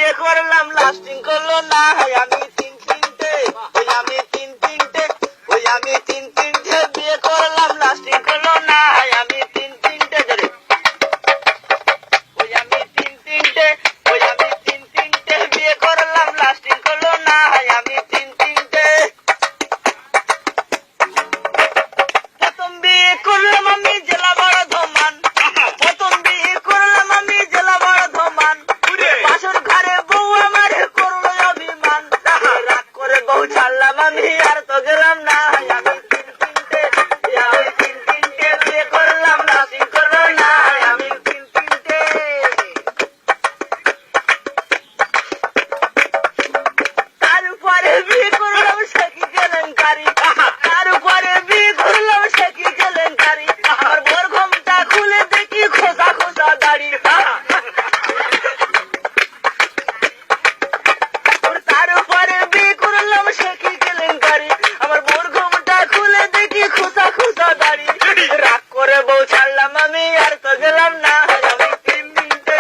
বিয়ে করলাম লাস্টিং করলো না, আমি তিন তিনটে বিয়ে করলাম লাস্টিং করলো না, আমি তিন তিনটে বিয়ে করলাম লাস্টিং করলো না, আমি তিন তিনটে। প্রথম বিয়ে করলাম আমি জেলা বড় ধমান, বাসর ঘরে বউ আমার করলো অভিমান, রাগ করে বউ ছাড়লাম আমি আর তো গেলাম না, আমি তিন তিনটে বিয়ে করলাম লাস্টিং করলো না, আমি তিন তিনটে। তারপরে বিয়ে করলাম সেকি কেলেঙ্কারি, আমার বর ঘোমটা খুলে দেখি খোসা খোসা দাড়ি, তারপরে বিয়ে করলাম সেকি কেলেঙ্কারি, আমার বর ঘোমটা খুলে দেখি খোসা খোসা দাড়ি, রাগ করে বউ ছাড়লাম আমি আর তো গেলাম না, আমি তিন দিনতে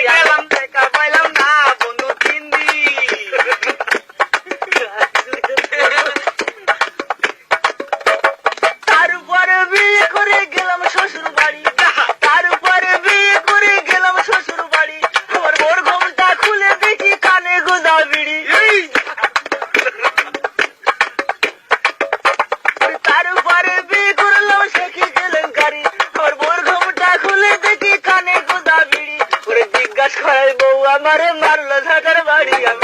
গেলাম দেখা পাইলাম না বন্ধু তিন দিন। তারপরে বিয়ে করে গেলাম শ্বশুর বাড়ি, আমার বর ঘোমটা খুলে দেখি কানে গোদা বিড়ি, তারপরে বিয়ে করলাম সেকি কেলেঙ্কারি, আমার বর ঘোমটা খুলে দেখি কানে গোদা বিড়ি, জিজ্ঞাসা করাই বউ আমারে মারলো ঝাঁটার বাড়ি, আমি